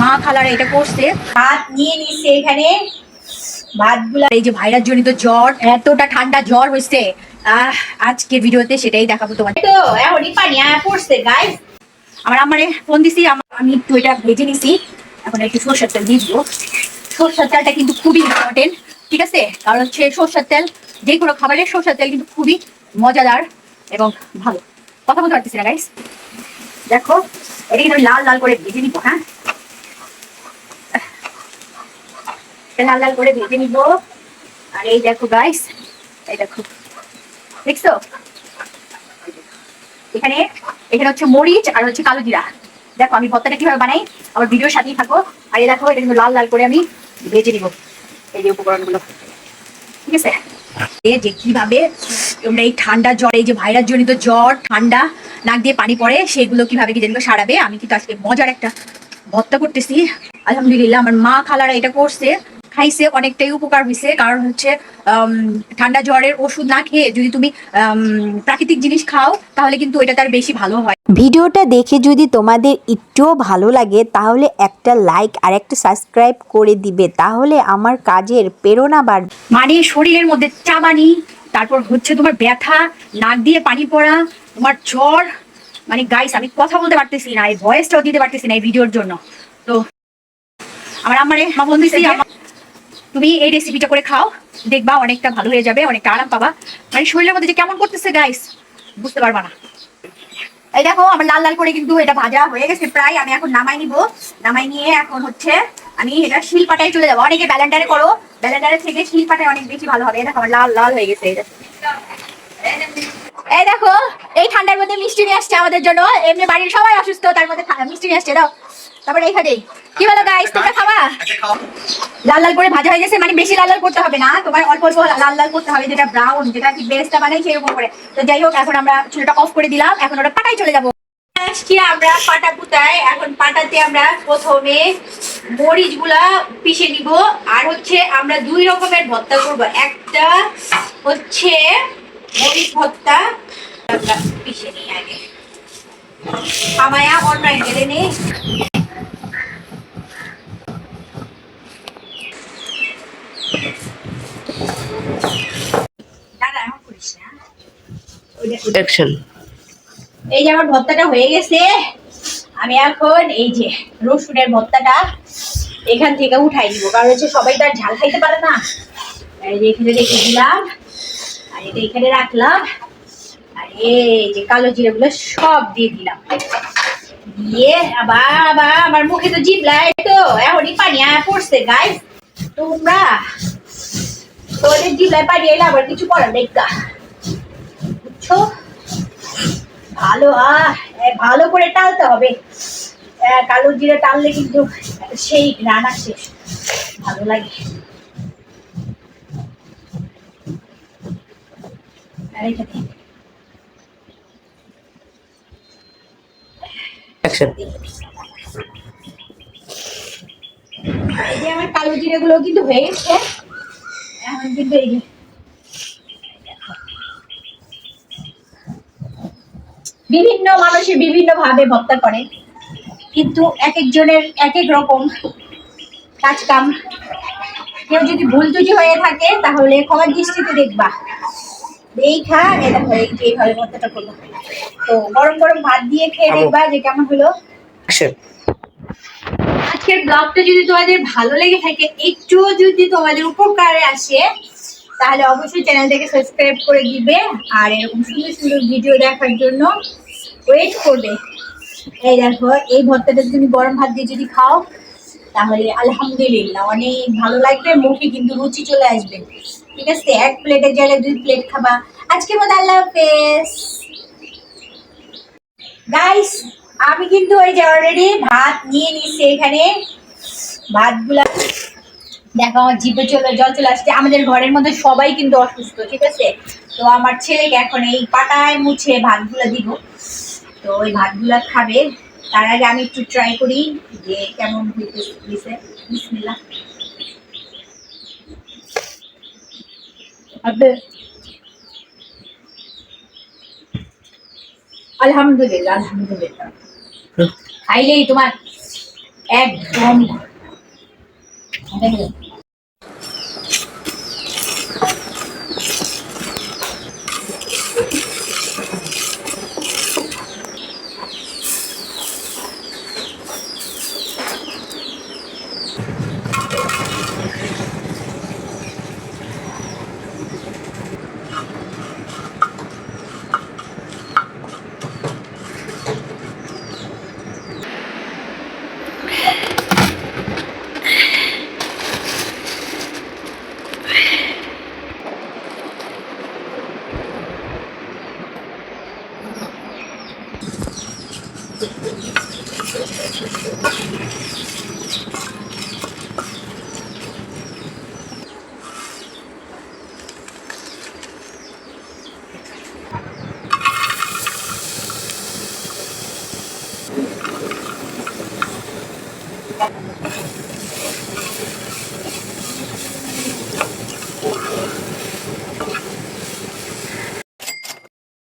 মা খালারা এটা করছে, ভাত নিয়ে নিচ্ছে এখানে। ভাতগুলা এই যে ভাইরাস জনিত জ্বর, এতটা ঠান্ডা জ্বর হয়েছে আজকে ভিডিওতে সেটাই দেখাবো তোমার। তো এখনই পানি পড়ছে গাইস। আমার আম্মারে ফোন দিছি, আমি একটু এটা ভেজে নিছি। এখন একটু সরষের তেল দিয়ে দিব। সরষের তেলটা কিন্তু খুবই ইম্পর্টেন্ট, ঠিক আছে? কারণ হচ্ছে সরষের তেল, যে কোনো খাবারের সরষের তেল কিন্তু খুবই মজাদার এবং ভালো। কথা বলতে পারতেছি না গাইস। দেখো এটা কিন্তু লাল লাল করে ভেজে নিব। হ্যাঁ, লাল লাল করে ভেজে নিব। আর এই দেখো গাইস, এই দেখো, দেখছো এখানে এখানে হচ্ছে মরিচ আর হচ্ছে কালো জিরা। দেখো আমি ভর্তাটা কিভাবে বানাই, আমার ভিডিওর সাথেই থাকো। আর এই দেখো এটা কিন্তু লাল লাল করে আমি ভেজে নিব, এই যে উপকরণগুলো, ঠিক আছে? যে কিভাবে তোমরা এই ঠান্ডা জ্বর, এই যে ভাইরাস জনিত জ্বর, ঠান্ডা নাক দিয়ে পানি পড়ে, সেগুলো কিভাবে কি যেগুলো সারাবে। আমি কিন্তু আজকে মজার একটা ভর্তা করতেছি। আলহামদুলিল্লাহ আমার মা খালারা এটা করছে, খাইছে, অনেকটাই উপকার হয়েছে। কারণ হচ্ছে ঠান্ডা জ্বরের ওষুধ না খেয়ে যদি তুমি প্রাকৃতিক জিনিস খাও তাহলে কিন্তু এটা তার বেশি ভালো হয়। ভিডিওটা দেখে যদি তোমাদের একটুও ভালো লাগে তাহলে একটা লাইক আর একটা সাবস্ক্রাইব করে দিবে, তাহলে আমার কাজের প্রেরণা বাড়বে। মানে শরীরের মধ্যে চাবানি, তারপর হচ্ছে তোমার ব্যথা, নাক দিয়ে পানি পড়া, তোমার জ্বর, মানে গাইস আমি কথা বলতে পারতেছি না, এই ভয়েসটাও দিতে পারতেছি না এই ভিডিওর জন্য। তো আমার আম্মারে ফোন দিছি, তুমি এই রেসিপিটা করে খাও, দেখবা অনেকটা ভালো হয়ে যাবে, অনেকটা আরাম পাবা। মানে শরীরের মধ্যে যে কেমন করতেছে গাইস বুঝতে পারবা না। এই দেখো আমার লাল লাল করে কিন্তু এটা ভাজা হয়ে গেছে প্রায়। আমি এখন নামাই নিব, নামাই নিয়ে এখন হচ্ছে আমি এটা শিলপাটায় চলে যাবো। অনেকে ব্যালেন্ডারে করো, ব্যালেন্ডারের থেকে শিলপাটায় অনেক বেশি ভালো হবে। দেখো আমার লাল লাল হয়ে গেছে। এই দেখো এই ঠান্ডার মধ্যে মিষ্টি নিয়ে আসছে আমাদের জন্য। এমনি বাড়ির সবাই অসুস্থ, তার মধ্যে মিষ্টি নিয়ে আসছে। দাও তারপরে এইখানে কি বলো গাইস, তোমরা খাবা? লাল লাল করে ভাজা হয়ে গেছে, মানে বেশি লাল লাল করতে হবে না, তোমার অল্প অল্প লাল লাল করতে হবে, যেটা ব্রাউন, যেটা কি বেরেস্তা বানাই সেরকম করে। তো যাই হোক এখন আমরা চুলাটা অফ করে দিলাম, এখন ওটা পাটায় চলে যাবো। আসছি আমরা পাটা পুতায়। এখন পাটাতে আমরা প্রথমে মরিচ গুলা পিষে নিব। আর হচ্ছে আমরা দুই রকমের ভর্তা করবো, একটা হচ্ছে মরিচ ভর্তা, আমরা পিষে নিই আগে খামায়া অন্য গেলে নেই। এই যে আমার ভর্তাটা হয়ে গেছে। আমি এখন এই যে রসুনের ভর্তাটা এখান থেকে উঠাই দিব, কারণ হচ্ছে সবাই তো আর ঝাল খাইতে পারে না। এই যে এখানে রেখে দিলাম, আর এটা এখানে রাখলাম, আর এই যে কালো জিরা গুলো সব দিয়ে দিলাম। দিয়ে আবার আমার মুখে তো জিভলাই তো এখনই পানি পড়ছে গাইস। তোমরা তোদের জিভলাই পানি এলে আবার কিছু করার নেই, বুঝছো? ভালো ভালো করে টালতে হবে। কালো জিরা টাললে কিন্তু সেই রান্না শেষ ভালো লাগে। এই যে আমার কালো জিরা গুলো কিন্তু হয়ে গেছে। এখন কিন্তু এই যে বিভিন্ন মানুষের বিভিন্ন ভাবে ভর্তা করে, কিন্তু এক একজনের এক এক রকম কাজ কাম। কেউ যদি ভুল ত্রুটি হয়ে থাকে তাহলে ক্ষমার দৃষ্টিতে দেখবা। এই খা এটা হয়ে এইভাবে ভর্তাটা করবো। তো গরম গরম ভাত দিয়ে খেয়ে দেখবা যে কেমন হলো। আজকের ব্লগটা যদি তোমাদের ভালো লেগে থাকে, একটু যদি তোমাদের উপকারে আসে, তাহলে অবশ্যই চ্যানেলটাকে সাবস্ক্রাইব করে দিবে। আর এরকম সুন্দর সুন্দর ভিডিও দেখার জন্য ওয়েট করবে। এই দেখো এই ভর্তাটা তুমি গরম ভাত দিয়ে যদি খাও তাহলে আলহামদুলিল্লাহ অনেক ভালো লাগবে, মুখে কিন্তু রুচি চলে আসবে। ঠিক আছে, এক প্লেটের জায়গায় 2 প্লেট খাবা। আজকের মতো আল্লাহ হাফেজ গাইস। আমি কিন্তু ওই যে অলরেডি ভাত নিয়ে নিচ্ছি এখানে। ভাতগুলা দেখো আমার জিভে জল চলে আসছে। আমাদের ঘরের মধ্যে সবাই কিন্তু অসুস্থ, ঠিক আছে? তো আমার ছেলেকে এখন এই পাটায় মুছে ভাতগুলা দিব, তো ওই ভাতগুলা খাবে। তার আগে আমি একটু ট্রাই করি যে কেমন হইতেছে। বিসমিল্লাহ। আলহামদুলিল্লাহ আলহামদুলিল্লাহ। খাইলেই তোমার একদম।